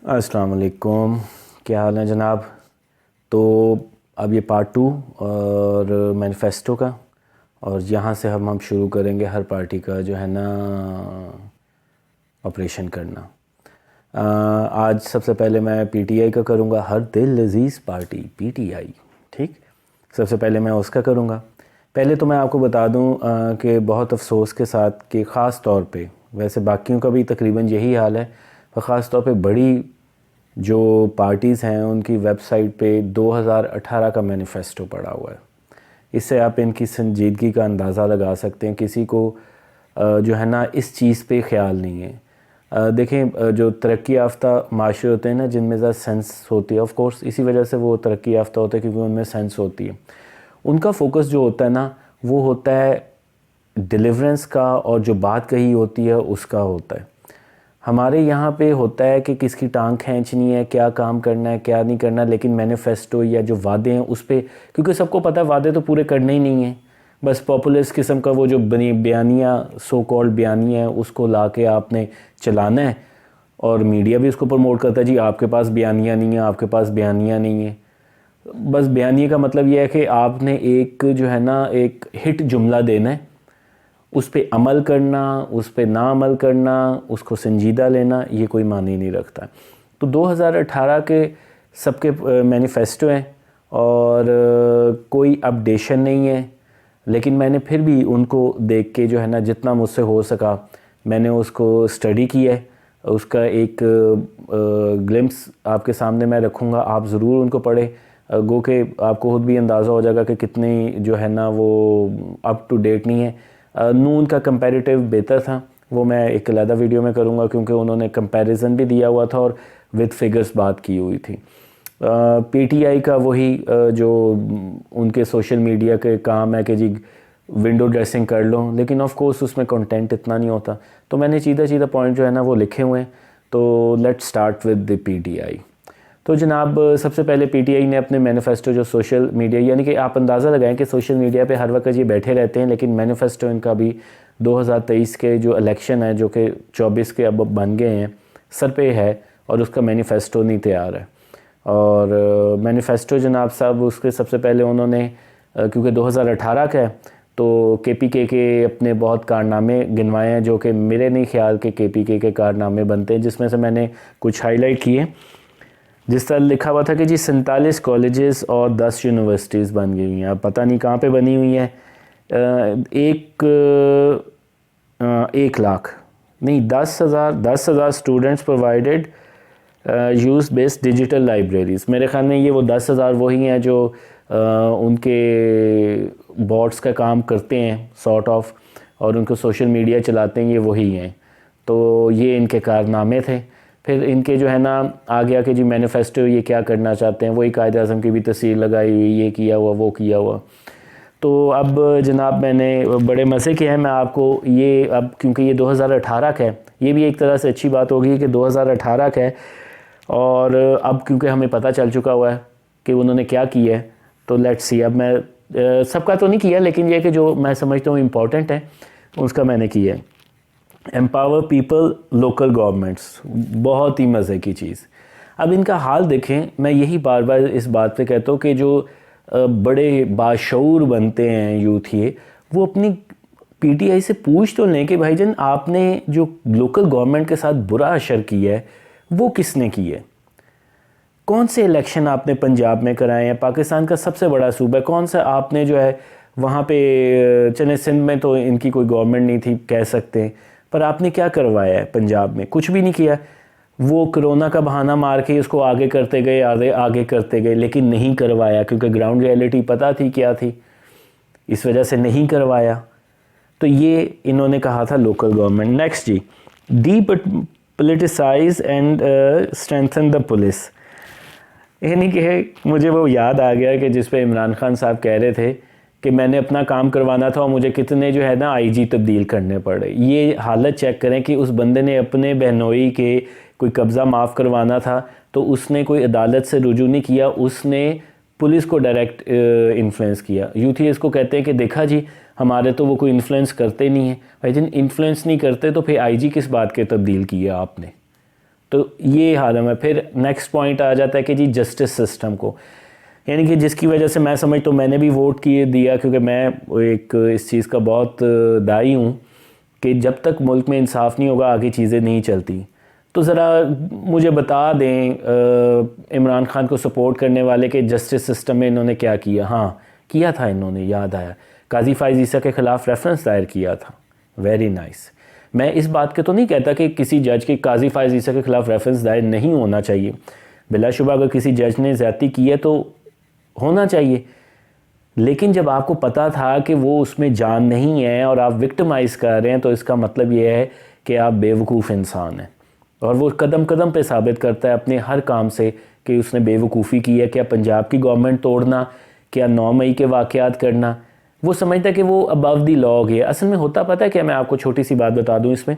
السلام علیکم، کیا حال ہے جناب؟ تو اب یہ پارٹ 2 اور مینیفیسٹو کا، اور یہاں سے ہم شروع کریں گے ہر پارٹی کا جو ہے نا آپریشن کرنا۔ آج سب سے پہلے میں پی ٹی آئی کا کروں گا، ہر دل عزیز پارٹی پی ٹی آئی، ٹھیک؟ سب سے پہلے میں اس کا کروں گا۔ پہلے تو میں آپ کو بتا دوں کہ بہت افسوس کے ساتھ کہ خاص طور پہ، ویسے باقیوں کا بھی تقریباً یہی حال ہے، خاص طور پہ بڑی جو پارٹیز ہیں ان کی ویب سائٹ پہ 2018 کا مینیفیسٹو پڑا ہوا ہے۔ اس سے آپ ان کی سنجیدگی کا اندازہ لگا سکتے ہیں۔ کسی کو جو ہے نا اس چیز پہ خیال نہیں ہے۔ دیکھیں، جو ترقی یافتہ معاشرے ہوتے ہیں نا، جن میں زیادہ سینس ہوتی ہے، آف کورس اسی وجہ سے وہ ترقی یافتہ ہوتے ہیں کیونکہ ان میں سینس ہوتی ہے، ان کا فوکس جو ہوتا ہے نا وہ ہوتا ہے ڈیلیورنس کا، اور جو بات کہی ہوتی ہے اس کا ہوتا ہے۔ ہمارے یہاں پہ ہوتا ہے کہ کس کی ٹانگ کھینچنی ہے، کیا کام کرنا ہے کیا نہیں کرنا، لیکن مینیفیسٹو یا جو وعدے ہیں اس پہ، کیونکہ سب کو پتہ ہے وعدے تو پورے کرنے ہی نہیں ہیں، بس پاپولرس قسم کا وہ جو بیانیہ سو کالڈ بیانیہ ہے اس کو لا کے آپ نے چلانا ہے، اور میڈیا بھی اس کو پروموٹ کرتا ہے، جی آپ کے پاس بیانیہ نہیں ہے، آپ کے پاس بیانیہ نہیں ہے۔ بس بیانیہ کا مطلب یہ ہے کہ آپ نے ایک جو ہے نا ایک ہٹ جملہ دینا ہے، اس پہ عمل کرنا، اس پہ نہ عمل کرنا، اس کو سنجیدہ لینا، یہ کوئی معنی نہیں رکھتا۔ تو 2018 کے سب کے مینیفیسٹو ہیں اور کوئی اپڈیشن نہیں ہے، لیکن میں نے پھر بھی ان کو دیکھ کے جو ہے نا جتنا مجھ سے ہو سکا میں نے اس کو اسٹڈی کیا ہے۔ اس کا ایک گلمپس آپ کے سامنے میں رکھوں گا، آپ ضرور ان کو پڑھیں، گو کہ آپ کو خود بھی اندازہ ہو جائے گا کہ کتنی جو ہے نا وہ اپ ٹو ڈیٹ نہیں ہے۔ نون کا کمپیریٹیو بہتر تھا، وہ میں ایک علیحدہ ویڈیو میں کروں گا کیونکہ انہوں نے کمپیریزن بھی دیا ہوا تھا اور وتھ فگرز بات کی ہوئی تھی۔ پی ٹی آئی کا وہی جو ان کے سوشل میڈیا کے کام ہے کہ جی ونڈو ڈریسنگ کر لو، لیکن آف کورس اس میں کنٹینٹ اتنا نہیں ہوتا، تو میں نے سیدھا پوائنٹ جو ہے نا وہ لکھے ہوئے ہیں۔ تو let start with the P T I. تو جناب سب سے پہلے پی ٹی آئی نے اپنے مینیفیسٹو جو سوشل میڈیا، یعنی کہ آپ اندازہ لگائیں کہ سوشل میڈیا پہ ہر وقت یہ بیٹھے رہتے ہیں، لیکن مینیفیسٹو ان کا بھی 2023 کے جو الیکشن ہے جو کہ 24 کے اب بن گئے ہیں سر پہ ہے، اور اس کا مینیفیسٹو نہیں تیار ہے۔ اور مینیفیسٹو جناب صاحب اس کے سب سے پہلے انہوں نے کیونکہ 2018 کا ہے تو کے پی کے اپنے بہت کارنامے گنوائے ہیں، جو کہ میرے نہیں خیال کہ کے پی کے کارنامے بنتے ہیں، جس میں سے میں نے کچھ ہائی لائٹ کیے۔ جس طرح لکھا ہوا تھا کہ جی 47 کالجز اور 10 یونیورسٹیز بن گئی ہوئی ہیں، اب پتہ نہیں کہاں پہ بنی ہوئی ہیں۔ 1 لاکھ نہیں 10,000 students provided use based digital libraries. میرے خیال میں یہ وہ 10,000 وہی ہیں جو ان کے بورڈز کا کام کرتے ہیں سارٹ آف، اور ان کو سوشل میڈیا چلاتے ہیں، یہ وہی ہیں۔ تو یہ ان کے کارنامے تھے۔ پھر ان کے جو ہے نا آگے کہ جی مینیفیسٹو یہ کیا کرنا چاہتے ہیں، وہی قائد اعظم کی بھی تصویر لگائی ہوئی، یہ کیا ہوا وہ کیا ہوا۔ تو اب جناب میں نے بڑے مزے کے ہیں، میں آپ کو یہ اب کیونکہ یہ 2018 کا ہے، یہ بھی ایک طرح سے اچھی بات ہوگی کہ 2018 کا ہے، اور اب کیونکہ ہمیں پتہ چل چکا ہوا ہے کہ انہوں نے کیا کیا ہے، تو لیٹس سی۔ اب میں سب کا تو نہیں کیا، لیکن یہ کہ جو میں سمجھتا ہوں امپورٹنٹ ہے اس کا میں نے کیا ہے۔ ایمپاور پیپل لوکل گورنمنٹس، بہت ہی مزے کی چیز۔ اب ان کا حال دیکھیں، میں یہی بار بار اس بات پہ کہتا ہوں کہ جو بڑے باشعور بنتے ہیں یوتھ، یہ وہ اپنی پی ٹی آئی سے پوچھ تو لیں کہ بھائی جان آپ نے جو لوکل گورنمنٹ کے ساتھ برا اشر کیا ہے وہ کس نے کی ہے؟ کون سے الیکشن آپ نے پنجاب میں کرائے ہیں؟ پاکستان کا سب سے بڑا صوبہ ہے، کون سا آپ نے جو ہے وہاں پہ، چلیں سندھ میں تو ان کی کوئی گورنمنٹ نہیں تھی کہہ سکتے ہیں، پر آپ نے کیا کروایا ہے پنجاب میں؟ کچھ بھی نہیں کیا۔ وہ کرونا کا بہانہ مار کے اس کو آگے کرتے گئے، آگے کرتے گئے، لیکن نہیں کروایا کیونکہ گراؤنڈ ریئلٹی پتہ تھی کیا تھی، اس وجہ سے نہیں کروایا۔ تو یہ انہوں نے کہا تھا لوکل گورنمنٹ۔ نیکسٹ جی، depoliticise and strengthen the police, یعنی کہ مجھے وہ یاد آ گیا کہ جس پہ عمران خان صاحب کہہ رہے تھے کہ میں نے اپنا کام کروانا تھا اور مجھے کتنے جو ہے نا آئی جی تبدیل کرنے پڑے۔ یہ حالت چیک کریں کہ اس بندے نے اپنے بہنوئی کے کوئی قبضہ معاف کروانا تھا تو اس نے کوئی عدالت سے رجوع نہیں کیا، اس نے پولیس کو ڈائریکٹ انفلوئنس کیا۔ یوتھی اس کو کہتے ہیں کہ دیکھا جی ہمارے تو وہ کوئی انفلوئنس کرتے نہیں ہیں۔ بھائی جن انفلوئنس نہیں کرتے تو پھر آئی جی کس بات کے تبدیل کیا آپ نے؟ تو یہ عالم ہے. پھر نیکسٹ پوائنٹ آ جاتا ہے کہ جی جسٹس سسٹم کو، یعنی کہ جس کی وجہ سے میں سمجھتا ہوں میں نے بھی ووٹ دیا، کیونکہ میں ایک اس چیز کا بہت داعی ہوں کہ جب تک ملک میں انصاف نہیں ہوگا آگے چیزیں نہیں چلتی. تو ذرا مجھے بتا دیں عمران خان کو سپورٹ کرنے والے کہ جسٹس سسٹم میں انہوں نے کیا کیا. ہاں کیا تھا انہوں نے، یاد آیا، قاضی فائز عیسیٰ کے خلاف ریفرنس دائر کیا تھا. Very nice. میں اس بات کے تو نہیں کہتا کہ کسی جج کے قاضی فائز عیسیٰ کے خلاف ریفرنس دائر نہیں ہونا چاہیے. بلا شبہ اگر کسی جج نے زیادتی کی ہے تو ہونا چاہیے، لیکن جب آپ کو پتا تھا کہ وہ اس میں جان نہیں ہے اور آپ وکٹمائز کر رہے ہیں تو اس کا مطلب یہ ہے کہ آپ بے وقوف انسان ہیں. اور وہ قدم قدم پہ ثابت کرتا ہے اپنے ہر کام سے کہ اس نے بے وقوفی کی ہے. کیا پنجاب کی گورنمنٹ توڑنا، کیا 9 مئی کے واقعات کرنا، وہ سمجھتا ہے کہ وہ ابو دی لا ہو گیا. اصل میں ہوتا پتہ ہے کہ میں آپ کو چھوٹی سی بات بتا دوں اس میں،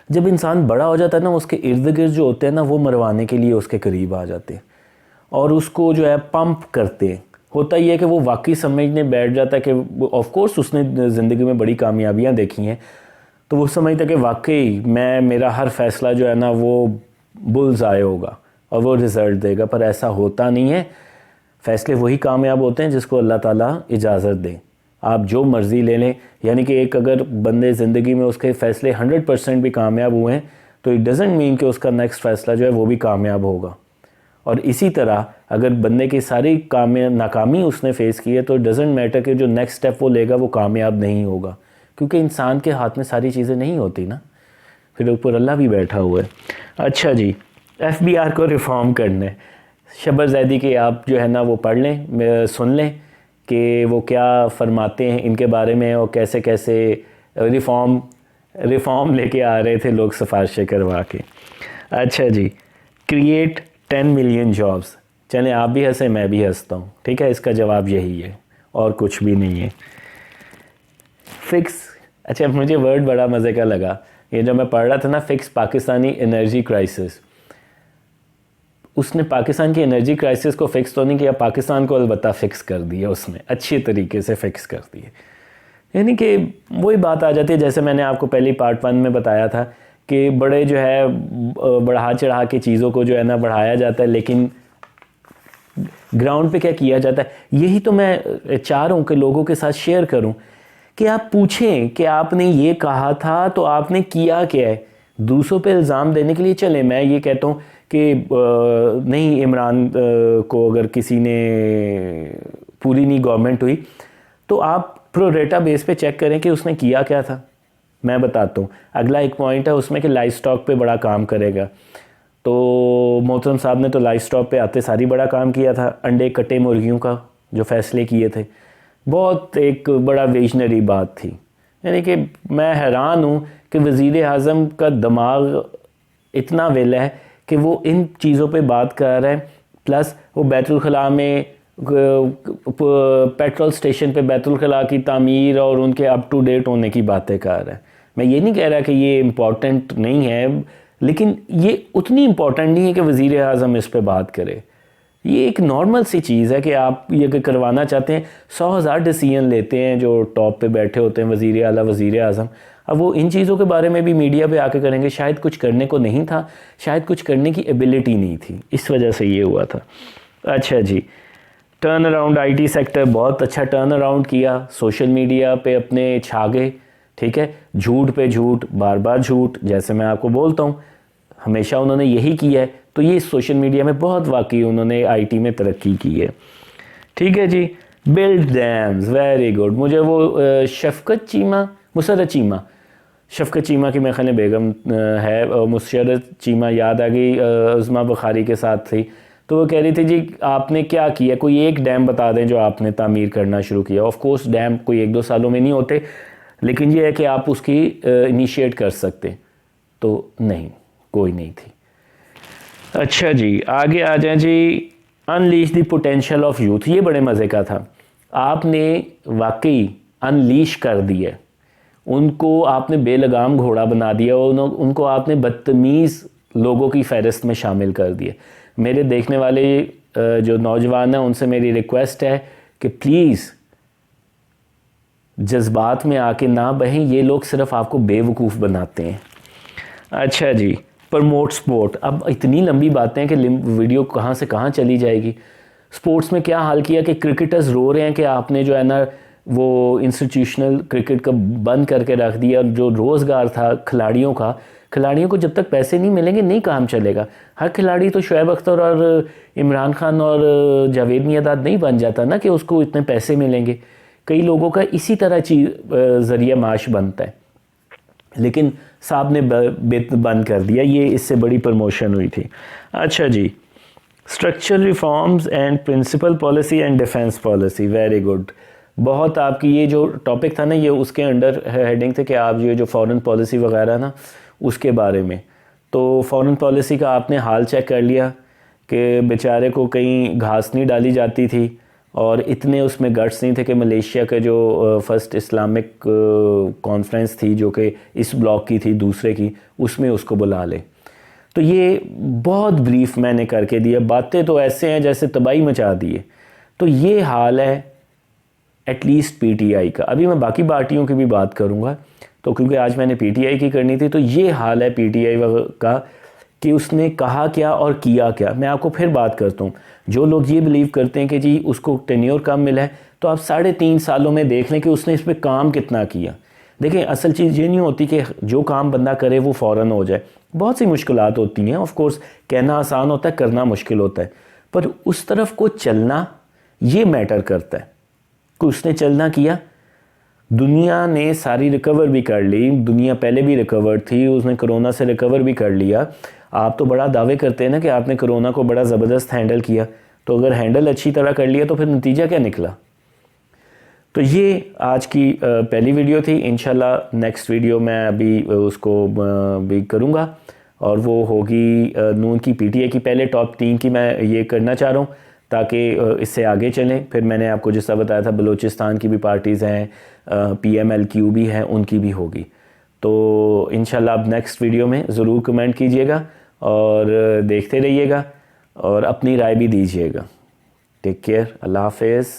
جب انسان بڑا ہو جاتا ہے نا، اس کے ارد گرد جو ہوتے ہیں نا وہ مروانے کے لیے اس کے قریب آ جاتے ہیں اور اس کو جو ہے پمپ کرتے ہیں. ہوتا یہ ہے کہ وہ واقعی سمجھنے بیٹھ جاتا ہے کہ آف کورس اس نے زندگی میں بڑی کامیابیاں دیکھی ہیں، تو وہ سمجھتا ہے کہ واقعی میرا ہر فیصلہ جو ہے نا وہ بلز آئے ہوگا اور وہ رزلٹ دے گا. پر ایسا ہوتا نہیں ہے. فیصلے وہی کامیاب ہوتے ہیں جس کو اللہ تعالیٰ اجازت دے. آپ جو مرضی لے لیں، یعنی کہ ایک اگر بندے زندگی میں اس کے فیصلے 100% بھی کامیاب ہوئے ہیں تو اٹ ڈزنٹ مین کہ اس کا نیکسٹ فیصلہ جو ہے وہ بھی کامیاب ہوگا. اور اسی طرح اگر بندے کی ساری ناکامی اس نے فیس کی ہے تو ڈزنٹ میٹر کہ جو نیکسٹ سٹیپ وہ لے گا وہ کامیاب نہیں ہوگا، کیونکہ انسان کے ہاتھ میں ساری چیزیں نہیں ہوتی نا، پھر اوپر اللہ بھی بیٹھا ہوا ہے. اچھا جی، FBR کو ریفارم کرنا ہے. شبر زیدی کے آپ جو ہے نا وہ پڑھ لیں، سن لیں کہ وہ کیا فرماتے ہیں ان کے بارے میں اور کیسے کیسے ریفارم لے کے آ رہے تھے لوگ سفارشیں کروا کے. اچھا جی، کریٹ 10 ملین جابس. چلیں آپ بھی ہنسیں میں بھی ہنستا ہوں، ٹھیک ہے. اس کا جواب یہی ہے اور کچھ بھی نہیں ہے. فکس، اچھا مجھے ورڈ بڑا مزے کا لگا یہ جو میں پڑھ رہا تھا نا، فکس پاکستانی انرجی کرائسس. اس نے پاکستان کی انرجی کرائسس کو فکس تو نہیں کیا، پاکستان کو البتہ فکس کر دیا، اس نے اچھی طریقے سے فکس کر دیے. یعنی کہ وہی بات آ جاتی ہے جیسے میں نے آپ کو پہلی پارٹ 1 میں بتایا تھا کہ بڑے جو ہے بڑھا چڑھا کے چیزوں کو جو ہے نا بڑھایا جاتا ہے، لیکن گراؤنڈ پہ کیا کیا جاتا ہے. یہی تو میں چاہ رہا ہوں کہ لوگوں کے ساتھ شیئر کروں کہ آپ پوچھیں کہ آپ نے یہ کہا تھا تو آپ نے کیا کیا ہے. دوسروں پہ الزام دینے کے لیے چلیں، میں یہ کہتا ہوں کہ نہیں، عمران کو اگر کسی نے پوری نہیں گورنمنٹ ہوئی تو آپ پرو ریٹا بیس پہ چیک کریں کہ اس نے کیا کیا تھا. میں بتاتا ہوں. اگلا ایک پوائنٹ ہے اس میں کہ لائف سٹاک پہ بڑا کام کرے گا. تو محترم صاحب نے تو لائف سٹاک پہ آتے ساری بڑا کام کیا تھا. انڈے کٹے مرغیوں کا جو فیصلے کیے تھے، بہت ایک بڑا ویژنری بات تھی. یعنی کہ میں حیران ہوں کہ وزیر اعظم کا دماغ اتنا ویلا ہے کہ وہ ان چیزوں پہ بات کر رہا ہے. پلس وہ بیت الخلاء میں پیٹرول سٹیشن پہ بیت الخلاء کی تعمیر اور ان کے اپ ٹو ڈیٹ ہونے کی باتیں کر رہا ہے. میں یہ نہیں کہہ رہا کہ یہ امپورٹنٹ نہیں ہے، لیکن یہ اتنی امپورٹنٹ نہیں ہے کہ وزیر اعظم اس پہ بات کرے. یہ ایک نارمل سی چیز ہے کہ آپ یہ کروانا چاہتے ہیں. 100,000 ڈیسیژن لیتے ہیں جو ٹاپ پہ بیٹھے ہوتے ہیں، وزیر اعلیٰ، وزیر اعظم. اب وہ ان چیزوں کے بارے میں بھی میڈیا پہ آ کے کریں گے. شاید کچھ کرنے کو نہیں تھا، شاید کچھ کرنے کی ایبیلٹی نہیں تھی، اس وجہ سے یہ ہوا تھا. اچھا جی، turn around I T sector بہت اچھا ٹرن اراؤنڈ کیا. سوشل میڈیا پہ اپنے چھا گئے، ٹھیک ہے. جھوٹ پہ جھوٹ، بار بار جھوٹ، جیسے میں آپ کو بولتا ہوں ہمیشہ انہوں نے یہی کیا ہے. تو یہ سوشل میڈیا میں بہت واقعی انہوں نے آئی ٹی میں ترقی کی ہے. ٹھیک ہے جی. Build dams, very good. مجھے وہ مسرت چیمہ کی میخانے بیگم ہے، مسرت چیمہ یاد آ گئی، عظمیٰ بخاری کے ساتھ تھی. تو وہ کہہ رہی تھی جی آپ نے کیا کیا، کوئی ایک ڈیم بتا دیں جو آپ نے تعمیر کرنا شروع کیا. آف کورس ڈیم کوئی 1-2 سالوں میں نہیں ہوتے، لیکن یہ ہے کہ آپ اس کی انیشیٹ کر سکتے. تو نہیں، کوئی نہیں تھی. اچھا جی، آگے آ جائیں جی. Unleash the potential of youth, یہ بڑے مزے کا تھا. آپ نے واقعی انلیش کر دیا، ان کو آپ نے بے لگام گھوڑا بنا دیا، ان کو آپ نے بدتمیز لوگوں کی فہرست میں شامل کر دیا. میرے دیکھنے والے جو نوجوان ہیں ان سے میری ریکویسٹ ہے کہ پلیز جذبات میں آ کے نہ بہیں. یہ لوگ صرف آپ کو بے وقوف بناتے ہیں. اچھا جی، پروموٹ سپورٹ. اب اتنی لمبی باتیں کہ ویڈیو کہاں سے کہاں چلی جائے گی. سپورٹس میں کیا حال کیا کہ کرکٹرز رو رہے ہیں کہ آپ نے جو ہے نا وہ انسٹیٹیوشنل کرکٹ کا بند کر کے رکھ دیا. جو روزگار تھا کھلاڑیوں کا, کھلاڑیوں کو جب تک پیسے نہیں ملیں گے نہیں کام چلے گا. ہر کھلاڑی تو شعیب اختر اور عمران خان اور جاوید میاں نہیں بن جاتا نا کہ اس کو اتنے پیسے ملیں گے. کئی لوگوں کا اسی طرح ذریعہ معاش بنتا ہے, لیکن صاحب نے بند کر دیا. یہ اس سے بڑی پروموشن ہوئی تھی. اچھا جی, structural reforms and principal policy and defence policy, very good. بہت آپ کی یہ جو ٹاپک تھا نا یہ اس کے انڈر ہیڈنگ تھے کہ آپ یہ جو فارن پالیسی وغیرہ نا اس کے بارے میں. تو فارن پالیسی کا آپ نے حال چیک کر لیا کہ بیچارے کو کہیں گھاس نہیں ڈالی جاتی تھی, اور اتنے اس میں گٹس نہیں تھے کہ ملیشیا کا جو فرسٹ اسلامک کانفرنس تھی جو کہ اس بلاک کی تھی دوسرے کی, اس میں اس کو بلا لے. تو یہ بہت بریف میں نے کر کے دیا. باتیں تو ایسے ہیں جیسے تباہی مچا دیے. تو یہ حال ہے at least P T I کا. ابھی میں باقی پارٹیوں کی بھی بات کروں گا تو کیونکہ آج میں نے پی ٹی آئی کی کرنی تھی. تو یہ حال ہے پی ٹی آئی کا کہ اس نے کہا کیا اور کیا کیا. میں آپ کو پھر بات کرتا ہوں. جو لوگ یہ بلیو کرتے ہیں کہ جی اس کو ٹینیور کم ملا ہے, تو آپ 3.5 سالوں میں دیکھ لیں کہ اس نے اس پہ کام کتنا کیا. دیکھیں اصل چیز یہ نہیں ہوتی کہ جو کام بندہ کرے وہ فوراً ہو جائے. بہت سی مشکلات ہوتی ہیں, آف کورس کہنا آسان ہوتا ہے, کرنا مشکل ہوتا ہے, پر اس طرف کو چلنا یہ میٹر کرتا ہے کہ اس نے چلنا کیا. دنیا نے ساری ریکور بھی کر لی, دنیا پہلے بھی ریکور تھی, اس نے کرونا سے ریکور بھی کر لیا. آپ تو بڑا دعوے کرتے ہیں نا کہ آپ نے کرونا کو بڑا زبردست ہینڈل کیا, تو اگر ہینڈل اچھی طرح کر لیا تو پھر نتیجہ کیا نکلا. تو یہ آج کی پہلی ویڈیو تھی. انشاءاللہ نیکسٹ ویڈیو میں ابھی اس کو بھی کروں گا, اور وہ ہوگی نون کی پی ٹی اے کی. پہلے ٹاپ 3 کی میں یہ کرنا چاہ رہا ہوں تاکہ اس سے آگے چلیں. پھر میں نے آپ کو جس طرح بتایا تھا بلوچستان کی بھی پارٹیز ہیں, پی ایم ایل کیو بھی ہیں, ان کی بھی ہوگی. تو انشاءاللہ اب نیکسٹ ویڈیو میں ضرور کمنٹ کیجئے گا اور دیکھتے رہیے گا اور اپنی رائے بھی دیجئے گا. Take care. اللہ حافظ.